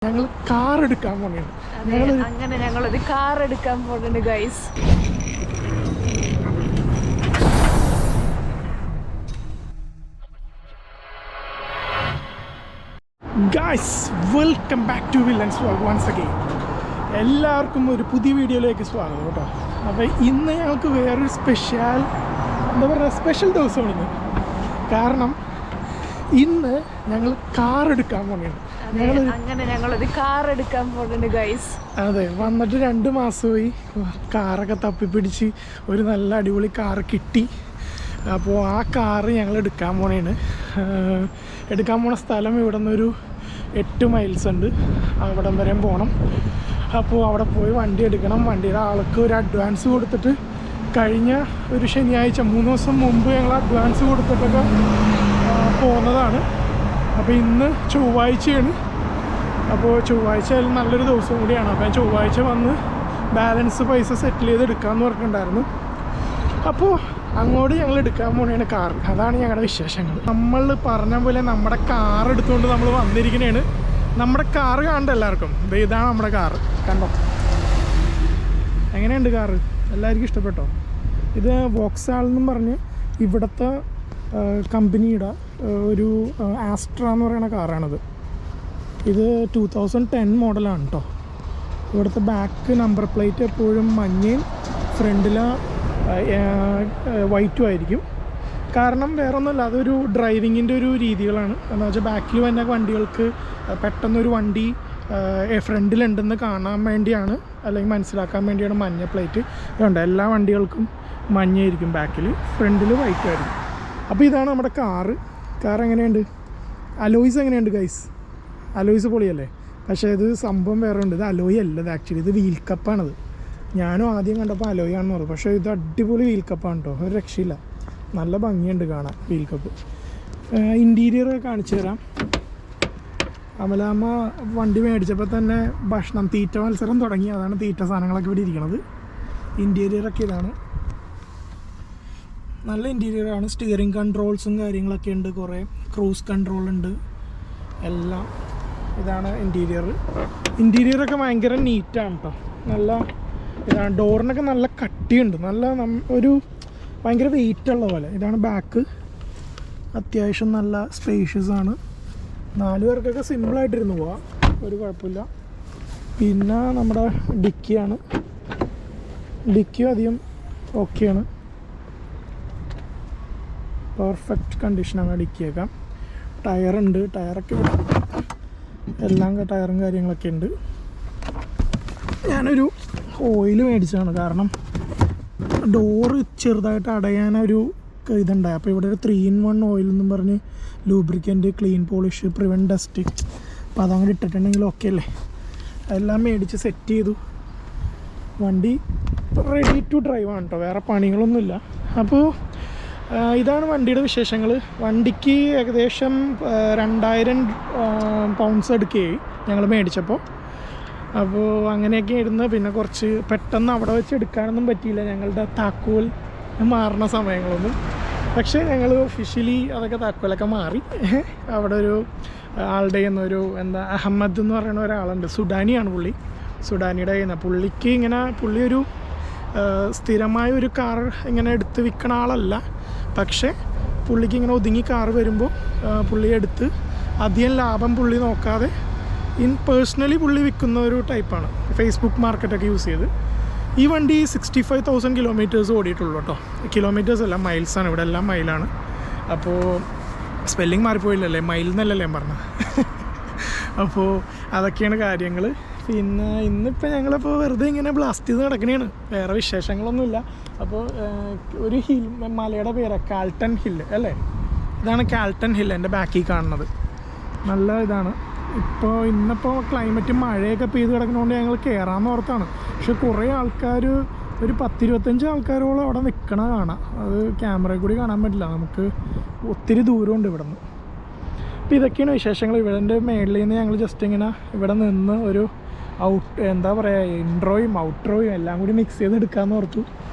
ഞങ്ങൾ കാർ എടുക്കാൻ പോകണം. അങ്ങനെ ഞങ്ങളൊരു കാർ എടുക്കാൻ പോകുന്നുണ്ട് guys. Guys, welcome back to villains vlog once again. എല്ലാവർക്കും ഒരു പുതിയ വീഡിയോയിലേക്ക് സ്വാഗതം കേട്ടോ. അപ്പോൾ ഇന്ന് ഞങ്ങൾക്ക് വേറൊരു സ്പെഷ്യൽ ദിവസമാണ് ഇന്ന്. കാരണം ഇന്ന് ഞങ്ങൾ കാർ എടുക്കാൻ പോകണം. അങ്ങനെ ഞങ്ങളൊരു കാർ എടുക്കാൻ പോകുന്നുണ്ട് ഗൈസ്. അതെ, വന്നിട്ട് 2 മാസമായി. കാറൊക്കെ തപ്പിപ്പിടിച്ച് ഒരു നല്ല അടിപൊളി കാറ് കിട്ടി. അപ്പോൾ ആ കാറ് ഞങ്ങൾ എടുക്കാൻ പോണേണ്. എടുക്കാൻ പോണ സ്ഥലം ഇവിടെ നിന്നൊരു 8 മൈൽസ് ഉണ്ട്. അവിടം വരെ പോകണം. അപ്പോൾ അവിടെ പോയി വണ്ടി എടുക്കണം. വണ്ടിയുടെ ആൾക്ക് ഒരു അഡ്വാൻസ് കൊടുത്തിട്ട് കഴിഞ്ഞ ഒരു ശനിയാഴ്ച 3 ദിവസം മുമ്പ് ഞങ്ങൾ അഡ്വാൻസ് കൊടുത്തിട്ടൊക്കെ പോകുന്നതാണ്. അപ്പോൾ ഇന്ന് ചൊവ്വാഴ്ചയാണ്. അപ്പോൾ ചൊവ്വാഴ്ച നല്ലൊരു ദിവസം കൂടിയാണ്. അപ്പോൾ ഞാൻ ചൊവ്വാഴ്ച വന്ന് ബാലൻസ് പൈസ സെറ്റിൽ ചെയ്ത് എടുക്കാമെന്ന് പറഞ്ഞിട്ടുണ്ടായിരുന്നു. അപ്പോൾ അങ്ങോട്ട് ഞങ്ങൾ എടുക്കാൻ പോകണേണ് കാർ. അതാണ് ഞങ്ങളുടെ വിശേഷങ്ങൾ. നമ്മൾ പറഞ്ഞ പോലെ നമ്മുടെ കാർ എടുത്തുകൊണ്ട് നമ്മൾ വന്നിരിക്കണേണ്. നമ്മുടെ കാറ് കാണണ്ട എല്ലാവർക്കും. ഇതാണ് നമ്മുടെ കാറ്, കണ്ടോ? എങ്ങനെയുണ്ട് കാറ്? എല്ലാവർക്കും ഇഷ്ടപ്പെട്ടോ? ഇത് വോക്സാൾ എന്നും പറഞ്ഞ് ഇവിടുത്തെ കമ്പനിയുടെ ഒരു ആസ്ട്ര എന്ന് പറയുന്ന കാറാണിത്. ഇത് 2010 മോഡലാണ് കേട്ടോ. ഇവിടുത്തെ ബാക്ക് നമ്പർ പ്ലേറ്റ് എപ്പോഴും മഞ്ഞയും ഫ്രണ്ടിൽ വൈറ്റും ആയിരിക്കും. കാരണം വേറൊന്നുമല്ല, അതൊരു ഡ്രൈവിങ്ങിൻ്റെ ഒരു രീതികളാണ്. എന്ന് വെച്ചാൽ ബാക്കിൽ വന്ന വണ്ടികൾക്ക് പെട്ടെന്നൊരു വണ്ടി ഫ്രണ്ടിലുണ്ടെന്ന് കാണാൻ വേണ്ടിയാണ്, അല്ലെങ്കിൽ മനസ്സിലാക്കാൻ വേണ്ടിയാണ് മഞ്ഞ പ്ലേറ്റ്. അതുകൊണ്ട് എല്ലാ വണ്ടികൾക്കും മഞ്ഞയായിരിക്കും ബാക്കിൽ, ഫ്രണ്ടിൽ വൈറ്റ് ആയിരിക്കും. അപ്പോൾ ഇതാണ് നമ്മുടെ കാറ്. കാർ എങ്ങനെയുണ്ട്? അലോയ്സ് എങ്ങനെയുണ്ട് ഗൈസ്? അലോയ്സ് പൊളിയല്ലേ? പക്ഷേ ഇത് സംഭവം വേറെ ഉണ്ട്. ഇത് അലോയ് അല്ല, ഇത് ആക്ച്വലി ഇത് വീൽ കപ്പാണിത്. ഞാനും ആദ്യം കണ്ടപ്പോൾ അലോയ് ആണെന്ന് പറഞ്ഞു. പക്ഷേ ഇത് അടിപൊളി വീൽ കപ്പാണ് കേട്ടോ. ഒരു രക്ഷയില്ല, നല്ല ഭംഗിയുണ്ട് കാണാൻ വീൽ കപ്പ്. ഇൻറ്റീരിയർ കാണിച്ചു തരാം. അമലാമ്മ വണ്ടി മേടിച്ചപ്പോൾ തന്നെ ഭക്ഷണം തീറ്റ മത്സരം തുടങ്ങി. അതാണ് തീറ്റ സാധനങ്ങളൊക്കെ ഇവിടെ ഇരിക്കുന്നത്. ഇൻറ്റീരിയറൊക്കെ ഇതാണ്, നല്ല ഇൻറ്റീരിയറാണ്. സ്റ്റിയറിംഗ് കൺട്രോൾസും കാര്യങ്ങളൊക്കെ ഉണ്ട്, കുറേ ക്രൂസ് കൺട്രോൾ ഉണ്ട്, എല്ലാം. ഇതാണ് ഇൻറ്റീരിയർ. ഇൻറ്റീരിയറൊക്കെ ഭയങ്കര നീറ്റാണ് കേട്ടോ. നല്ല ഇതാണ്. ഡോറിനൊക്കെ നല്ല കട്ടിയുണ്ട്, നല്ല ഒരു ഭയങ്കര വെയിറ്റുള്ള പോലെ. ഇതാണ് ബാക്ക്. അത്യാവശ്യം നല്ല സ്പേഷ്യസ് ആണ്. 4 പേർക്കൊക്കെ സിമ്പിളായിട്ടിരുന്ന് പോവാം, ഒരു കുഴപ്പമില്ല. പിന്നെ നമ്മുടെ ഡിക്കിയാണ്. ഡിക്കിയും അധികം ഓക്കെയാണ്, പെർഫെക്റ്റ് കണ്ടീഷനാണ് ഡിക്കിയൊക്കെ. ടയറുണ്ട്, ടയറൊക്കെ ഇവിടെ എല്ലാം ടയറും കാര്യങ്ങളൊക്കെ ഉണ്ട്. ഞാനൊരു ഓയിൽ മേടിച്ചതാണ്, കാരണം ഡോറ് ചെറുതായിട്ട് അടയാനൊരു ഇതുണ്ടായി. അപ്പോൾ ഇവിടെ ഒരു 3-in-1 ഓയിൽ എന്നും പറഞ്ഞ് lubricant, clean polish, prevent dust, അപ്പോൾ അതങ്ങോട്ട് ഇട്ടിട്ടുണ്ടെങ്കിൽ ഓക്കെ അല്ലേ. എല്ലാം മേടിച്ച് സെറ്റ് ചെയ്തു. വണ്ടി റെഡി ടു ഡ്രൈവ് ആണ് കേട്ടോ, വേറെ പണികളൊന്നുമില്ല. അപ്പോൾ ഇതാണ് വണ്ടിയുടെ വിശേഷങ്ങൾ. വണ്ടിക്ക് ഏകദേശം 2000 പൗണ്ട്സ് എടുക്കുകയായി ഞങ്ങൾ മേടിച്ചപ്പോൾ. അപ്പോൾ അങ്ങനെയൊക്കെ ഇരുന്ന് പിന്നെ കുറച്ച് പെട്ടെന്ന് അവിടെ വെച്ച് എടുക്കാനൊന്നും പറ്റിയില്ല, ഞങ്ങളുടെ താക്കോൽ മാറുന്ന സമയങ്ങളൊന്നും. പക്ഷേ ഞങ്ങൾ ഒഫീഷ്യലി അതൊക്കെ താക്കോലൊക്കെ മാറി. അവിടെ ഒരു ആളുടെ ഒരു അഹമ്മദ് എന്ന് പറയുന്ന ഒരാളുണ്ട്, സുഡാനിയാണ് പുള്ളി. സുഡാനിയുടെ കയ്യിൽ നിന്ന് പുള്ളി ഒരു സ്ഥിരമായ ഒരു കാർ ഇങ്ങനെ എടുത്ത് വിൽക്കണ ആളല്ല. പക്ഷേ പുള്ളിക്ക് ഇങ്ങനെ ഒതുങ്ങി കാർ വരുമ്പോൾ പുള്ളി എടുത്ത് അധികം ലാഭം പുള്ളി നോക്കാതെ പേഴ്സണലി പുള്ളി വിൽക്കുന്ന ഒരു ടൈപ്പാണ്. ഫേസ്ബുക്ക് മാർക്കറ്റൊക്കെ യൂസ് ചെയ്ത്. ഈ വണ്ടി 65,000 കിലോമീറ്റേഴ്സ് ഓടിയിട്ടുള്ളൂ കേട്ടോ. കിലോമീറ്റേഴ്സ് അല്ല, മൈൽസാണ്. ഇവിടെ എല്ലാം മൈലാണ്. അപ്പോൾ സ്പെല്ലിങ് മാറിപ്പോയില്ലല്ലേ, മൈൽ എന്നല്ലല്ലേ ഞാൻ പറഞ്ഞത്. അപ്പോൾ അതൊക്കെയാണ് കാര്യങ്ങൾ. പിന്നെ ഇന്നിപ്പോൾ ഞങ്ങളിപ്പോൾ വെറുതെ ഇങ്ങനെ ബ്ലാസ്റ്റ് ചെയ്ത് നടക്കണേണ്, വേറെ വിശേഷങ്ങളൊന്നുമില്ല. അപ്പോൾ ഒരു മലയുടെ പേര് കാൾട്ടൺ ഹില്ല് അല്ലേ? ഇതാണ് കാൾട്ടൺ ഹില്ല്, എൻ്റെ ബാക്കിൽ കാണുന്നത്. നല്ല ഇതാണ്. ഇന്നിപ്പോൾ ക്ലൈമറ്റ് മഴയൊക്കെ പെയ്ത് കിടക്കുന്നതുകൊണ്ട് ഞങ്ങൾ കയറാമെന്ന് ഓർത്താണ്. പക്ഷെ കുറേ ആൾക്കാർ, ഒരു 10-25 ആൾക്കാരോളം അവിടെ നിൽക്കണ കാണാം. അത് ക്യാമറയിൽ കൂടി കാണാൻ പറ്റില്ല, നമുക്ക് ഒത്തിരി ദൂരമുണ്ട് ഇവിടെ നിന്ന്. അപ്പോൾ ഇതൊക്കെയാണ് വിശേഷങ്ങൾ. ഇവിടെ മേളിൽ നിന്ന് ഞങ്ങൾ ജസ്റ്റ് ഇങ്ങനെ ഇവിടെ നിന്ന് ഒരു ഇൻട്രോയും ഔട്ട്രോയും എല്ലാം കൂടി മിക്സ് ചെയ്തെടുക്കാമെന്ന് ഓർത്തു.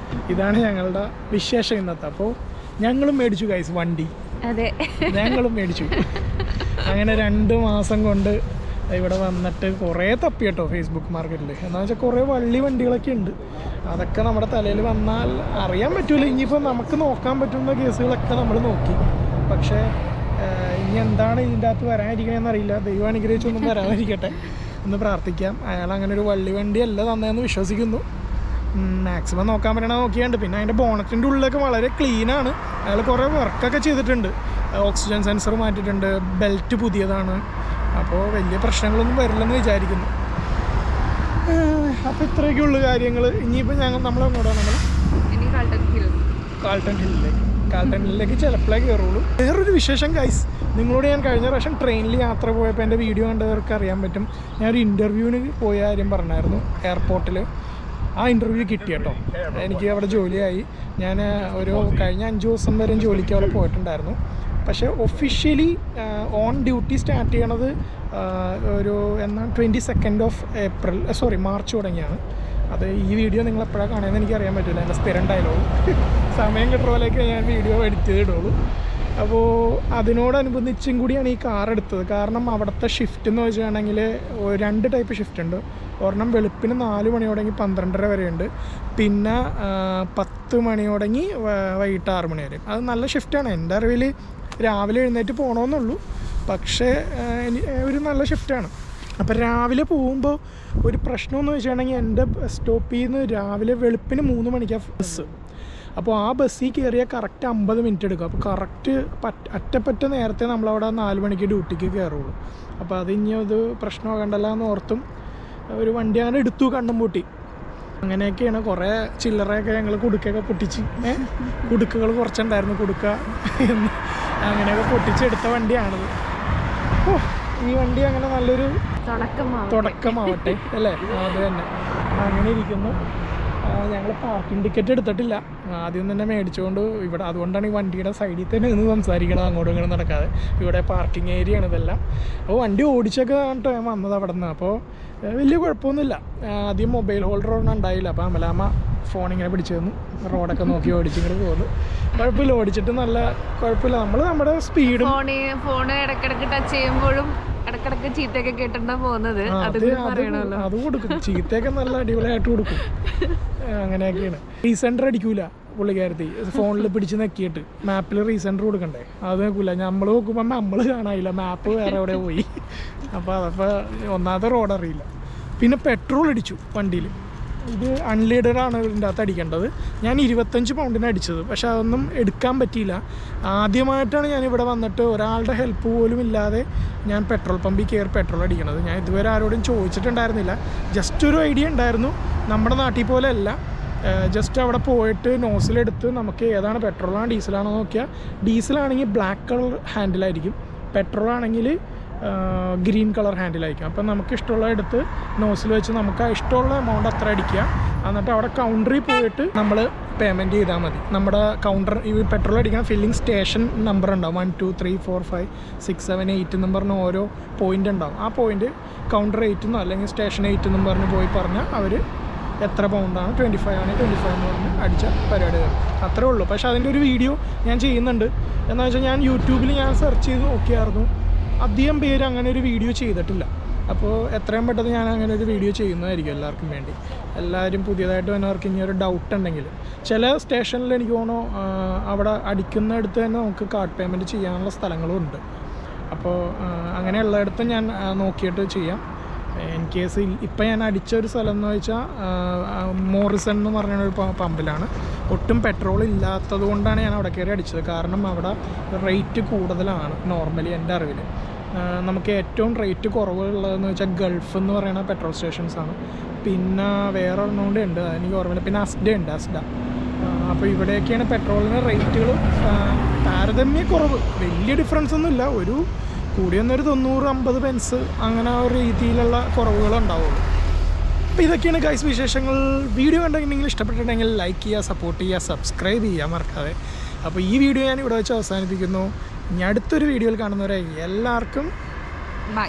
ഇതാണ് ഞങ്ങളുടെ വിശേഷം ഇന്നത്തെ. അപ്പോൾ ഞങ്ങളും മേടിച്ചു ഗൈസ് വണ്ടി. അതെ, ഞങ്ങളും മേടിച്ചു. അങ്ങനെ 2 മാസം കൊണ്ട് ഇവിടെ വന്നിട്ട് കുറേ തപ്പി കേട്ടോ ഫേസ്ബുക്ക് മാർക്കറ്റിൽ. എന്താണെന്ന് വെച്ചാൽ കുറേ വണ്ടികളൊക്കെ ഉണ്ട്. അതൊക്കെ നമ്മുടെ തലയിൽ വന്നാൽ അറിയാൻ പറ്റില്ല. ഇനിയിപ്പോൾ നമുക്ക് നോക്കാൻ പറ്റുന്ന കേസുകളൊക്കെ നമ്മൾ നോക്കി. പക്ഷേ ഇനി എന്താണ് ഇതിൻ്റെ അകത്ത് വരാനിരിക്കണമെന്ന് അറിയില്ല. ദൈവം അനുഗ്രഹിച്ചൊന്നും വരാതിരിക്കട്ടെ എന്ന് പ്രാർത്ഥിക്കാം. അയാൾ അങ്ങനെ ഒരു വണ്ടിയല്ല തന്നതെന്ന് വിശ്വസിക്കുന്നു. മാക്സിമം നോക്കാൻ പറ്റണ നോക്കിയുണ്ട്. പിന്നെ അതിൻ്റെ ബോണറ്റിൻ്റെ ഉള്ളിലൊക്കെ വളരെ ക്ലീനാണ്. അയാൾ കുറേ വർക്കൊക്കെ ചെയ്തിട്ടുണ്ട്. ഓക്സിജൻ സെൻസർ മാറ്റിയിട്ടുണ്ട്, ബെൽറ്റ് പുതിയതാണ്. അപ്പോൾ വലിയ പ്രശ്നങ്ങളൊന്നും വരില്ലെന്ന് വിചാരിക്കുന്നു. അപ്പോൾ ഇത്രയൊക്കെ ഉള്ളു കാര്യങ്ങൾ. ഇനിയിപ്പോൾ നമ്മളെങ്ങോട്ടാണ് കാൾട്ടൺ ഹില്ലിലേക്ക് ചിലപ്പോഴേ കയറുള്ളൂ. വേറൊരു വിശേഷം ഗൈസ്, നിങ്ങളോട് ഞാൻ കഴിഞ്ഞ പ്രാവശ്യം ട്രെയിനിൽ യാത്ര പോയപ്പോൾ എൻ്റെ വീഡിയോ കണ്ടവർക്ക് അറിയാൻ പറ്റും. ഞാനൊരു ഇൻ്റർവ്യൂവിന് പോയ കാര്യം പറഞ്ഞായിരുന്നു എയർപോർട്ടിൽ. ആ ഇൻ്റർവ്യൂ കിട്ടി കേട്ടോ. എനിക്ക് അവിടെ ജോലിയായി. ഞാൻ കഴിഞ്ഞ 5 ദിവസം വരെ ജോലിക്ക് അവിടെ പോയിട്ടുണ്ടായിരുന്നു. പക്ഷേ ഒഫീഷ്യലി ഓൺ ഡ്യൂട്ടി സ്റ്റാർട്ട് ചെയ്യണത് എന്നാണ് 22 മാർച്ച് തുടങ്ങിയാണ്. അത് ഈ വീഡിയോ നിങ്ങൾ എപ്പോഴാണ് കാണുന്നതെന്ന് എനിക്കറിയാൻ പറ്റില്ല. എൻ്റെ സ്ഥിരം ഡയലോഗ് സമയം കിട്ടുമ്പോഴേക്ക് ഞാൻ വീഡിയോ എഡിറ്റ് ചെയ്തിടുള്ളൂ. അപ്പോൾ അതിനോടനുബന്ധിച്ചും കൂടിയാണ് ഈ കാർ എടുത്തത്. കാരണം അവിടുത്തെ ഷിഫ്റ്റ് എന്ന് വെച്ചിട്ടുണ്ടെങ്കിൽ 2 ടൈപ്പ് ഷിഫ്റ്റ് ഉണ്ട്. ഒരെണ്ണം വെളുപ്പിന് 4 മണി തുടങ്ങി 12:30 വരെ ഉണ്ട്. പിന്നെ 10 മണി തുടങ്ങി വൈകിട്ട് 6 മണി വരെ. അത് നല്ല ഷിഫ്റ്റാണ്. എൻ്റെ അറിവിൽ രാവിലെ എഴുന്നേറ്റ് പോകണമെന്നുള്ളൂ. പക്ഷേ ഒരു നല്ല ഷിഫ്റ്റാണ്. അപ്പോൾ രാവിലെ പോകുമ്പോൾ ഒരു പ്രശ്നമെന്ന് വെച്ചിട്ടുണ്ടെങ്കിൽ എൻ്റെ സ്റ്റോപ്പിൽ നിന്ന് രാവിലെ വെളുപ്പിന് 3 മണിക്കാണ് ബസ്. അപ്പോൾ ആ ബസ്സിൽ കയറിയാൽ കറക്റ്റ് 50 മിനിറ്റ് എടുക്കും. അപ്പോൾ കറക്റ്റ് അറ്റപ്പറ്റ നേരത്തെ നമ്മളവിടെ 4 മണിക്ക് ഡ്യൂട്ടിക്ക് കയറുള്ളൂ. അപ്പോൾ അതിനി അത് പ്രശ്നമാകണ്ടല്ലോ എന്ന് ഓർത്തും ഒരു വണ്ടി അങ്ങനെ എടുത്തു, കണ്ണും പൂട്ടി. അങ്ങനെയൊക്കെയാണ്. കുറേ ചില്ലറയൊക്കെ ഞങ്ങൾ കുടുക്കൊക്കെ പൊട്ടിച്ച്, കുടുക്കുകൾ കുറച്ചുണ്ടായിരുന്നു, കുടുക്ക എന്ന് അങ്ങനെയൊക്കെ പൊട്ടിച്ചെടുത്ത വണ്ടിയാണിത്. ഈ വണ്ടി അങ്ങനെ നല്ലൊരു തുടക്കമാവട്ടെ അല്ലേ? അത് തന്നെ. അങ്ങനെ ഇരിക്കുന്നു. ഞങ്ങൾ പാർക്കിംഗ് ടിക്കറ്റ് എടുത്തിട്ടില്ല. ആദ്യം തന്നെ മേടിച്ചുകൊണ്ട് ഇവിടെ, അതുകൊണ്ടാണ് ഈ വണ്ടിയുടെ സൈഡിൽ തന്നെ നിന്ന് സംസാരിക്കണം, അങ്ങോട്ടും ഇങ്ങോട്ടും നടക്കാതെ. ഇവിടെ പാർക്കിംഗ് ഏരിയ ആണ് ഇതെല്ലാം. അപ്പോൾ വണ്ടി ഓടിച്ചൊക്കെ കേട്ടോ ഞാൻ വന്നത് അവിടെ നിന്ന്. അപ്പോൾ വലിയ കുഴപ്പമൊന്നുമില്ല. ആദ്യം മൊബൈൽ ഹോൾഡർ ഒന്നും ഉണ്ടായില്ല. അപ്പോൾ അമലാമ്മ ഫോണിങ്ങനെ പിടിച്ചു തന്നു, റോഡൊക്കെ നോക്കി ഓടിച്ചിങ്ങോട്ട് പോകുന്നു. കുഴപ്പമില്ല, ഓടിച്ചിട്ട് നല്ല കുഴപ്പമില്ല. നമ്മൾ നമ്മുടെ സ്പീഡും ഫോൺ ഇടക്കിടക്ക് ടച്ച് ചെയ്യുമ്പോഴും ഇടക്കിടക്ക് ചീത്തയൊക്കെ കേട്ടിട്ടാ പോകുന്നത്. അത് കൊടുക്കും, ചീത്തയൊക്കെ നല്ല അടിപൊളിയായിട്ട് കൊടുക്കും. അങ്ങനെയൊക്കെയാണ്. റീസെൻഡർ അടിക്കൂല പുള്ളിക്കാരത്തി. ഫോണിൽ പിടിച്ച് നെക്കിയിട്ട് മാപ്പിൽ റീസെൻഡർ കൊടുക്കണ്ടേ, അത് നോക്കൂല. നമ്മൾ നോക്കുമ്പോൾ നമ്മൾ കാണാനില്ല, മാപ്പ് വേറെ എവിടെ പോയി. അപ്പോൾ അതപ്പോൾ ഒന്നാമത്തെ റോഡ് അറിയില്ല. പിന്നെ പെട്രോൾ അടിച്ചു വണ്ടിയിൽ. ഇത് അൺലീഡറാണ് ഇതിൻ്റെ അകത്ത് അടിക്കേണ്ടത്. ഞാൻ 25 പൗണ്ടിന് അടിച്ചത്. പക്ഷെ അതൊന്നും എടുക്കാൻ പറ്റിയില്ല. ആദ്യമായിട്ടാണ് ഞാൻ ഇവിടെ വന്നിട്ട് ഒരാളുടെ ഹെൽപ്പ് പോലും ഇല്ലാതെ ഞാൻ പെട്രോൾ പമ്പിൽ കയറി പെട്രോൾ അടിക്കണത്. ഞാൻ ഇതുവരെ ആരോടും ചോദിച്ചിട്ടുണ്ടായിരുന്നില്ല. ജസ്റ്റ് ഒരു ഐഡിയ ഉണ്ടായിരുന്നു. നമ്മുടെ നാട്ടിൽ പോലെ അല്ല. ജസ്റ്റ് അവിടെ പോയിട്ട് നോസിലെടുത്ത് നമുക്ക് ഏതാണ് പെട്രോളാണോ ഡീസലാണോ നോക്കിയാൽ, ഡീസലാണെങ്കിൽ ബ്ലാക്ക് കളർ ഹാൻഡിലായിരിക്കും, പെട്രോളാണെങ്കിൽ ഗ്രീൻ കളർ ഹാൻഡിലായിരിക്കും. അപ്പം നമുക്ക് ഇഷ്ടമുള്ള എടുത്ത് നോസിൽ വെച്ച് നമുക്ക് ഇഷ്ടമുള്ള എമൗണ്ട് അത്ര അടിക്കുക. എന്നിട്ട് അവിടെ കൗണ്ടറിൽ പോയിട്ട് നമ്മൾ പേയ്മെൻറ്റ് ചെയ്താൽ മതി. നമ്മുടെ കൗണ്ടർ ഈ പെട്രോൾ അടിക്കുന്ന ഫില്ലിംഗ് സ്റ്റേഷൻ നമ്പർ ഉണ്ടാവും. 1 2 3 4 5 6 7 8 എന്ന് പറഞ്ഞ് ഓരോ പോയിൻ്റ് ഉണ്ടാവും. ആ പോയിൻ്റ് കൗണ്ടർ 8 എന്നോ അല്ലെങ്കിൽ സ്റ്റേഷൻ 8 എന്നും പറഞ്ഞ് പോയി പറഞ്ഞാൽ അവർ എത്ര പൗണ്ടാണ്, 25 ആണെങ്കിൽ 25 എന്ന് പറഞ്ഞ് അടിച്ച പരിപാടി തരും. അത്രേ ഉള്ളൂ. പക്ഷേ അതിൻ്റെ ഒരു വീഡിയോ ഞാൻ ചെയ്യുന്നുണ്ട്. എന്ന് വെച്ചാൽ ഞാൻ യൂട്യൂബിൽ സെർച്ച് ചെയ്ത് നോക്കിയായിരുന്നു. അധികം പേര് അങ്ങനെ ഒരു വീഡിയോ ചെയ്തിട്ടില്ല. അപ്പോൾ എത്രയും പെട്ടെന്ന് ഞാൻ അങ്ങനെ ഒരു വീഡിയോ ചെയ്യുന്നതായിരിക്കും എല്ലാവർക്കും വേണ്ടി. എല്ലാവരും പുതിയതായിട്ട് വന്നവർക്ക് ഇനി ഒരു ഡൗട്ട് ഉണ്ടെങ്കിൽ, ചില സ്റ്റേഷനിൽ എനിക്ക് തോന്നുന്നു അവിടെ അടിക്കുന്നിടത്ത് തന്നെ നമുക്ക് കാർഡ് പേയ്മെൻറ്റ് ചെയ്യാനുള്ള സ്ഥലങ്ങളും ഉണ്ട്. അപ്പോൾ അങ്ങനെയുള്ളിടത്ത് ഞാൻ നോക്കിയിട്ട് ചെയ്യാം. ഇൻ കേസ് ഇപ്പം ഞാൻ അടിച്ച ഒരു സ്ഥലം എന്ന് വെച്ചാൽ മോറിസൺ എന്ന് പറഞ്ഞൊരു പമ്പിലാണ്. ഒട്ടും പെട്രോൾ ഇല്ലാത്തത് കൊണ്ടാണ് ഞാൻ അവിടെ കയറി അടിച്ചത്. കാരണം അവിടെ റേറ്റ് കൂടുതലാണ് നോർമലി എൻ്റെ അറിവിൽ. നമുക്ക് ഏറ്റവും റേറ്റ് കുറവുള്ളതെന്ന് വെച്ചാൽ ഗൾഫ് എന്ന് പറയുന്ന പെട്രോൾ സ്റ്റേഷൻസാണ്. പിന്നെ വേറെ ഒരെണ്ണമുണ്ട് ഉണ്ട്, എനിക്ക് ഓർമ്മയില്ല. പിന്നെ അസ്ഡ. അപ്പോൾ ഇവിടെയൊക്കെയാണ് പെട്രോളിന് റേറ്റുകൾ താരതമ്യ കുറവ്. വലിയ ഡിഫറൻസ് ഒന്നുമില്ല. ഒരു കൂടിയൊന്നൊരു 90-50 പെൻസ് അങ്ങനെ ഒരു രീതിയിലുള്ള കുറവുകളുണ്ടാവുള്ളൂ. അപ്പോൾ ഇതൊക്കെയാണ് ഗൈസ് വിശേഷങ്ങൾ. വീഡിയോ കണ്ടെങ്കിൽ ഇഷ്ടപ്പെട്ടിട്ടുണ്ടെങ്കിൽ ലൈക്ക് ചെയ്യുക, സപ്പോർട്ട് ചെയ്യുക, സബ്സ്ക്രൈബ് ചെയ്യുക മറക്കാതെ. അപ്പോൾ ഈ വീഡിയോ ഞാൻ ഇവിടെ വെച്ച് അവസാനിപ്പിക്കുന്നു. ഇനി അടുത്തൊരു വീഡിയോയിൽ കാണുന്നവരെ എല്ലാവർക്കും ബൈ.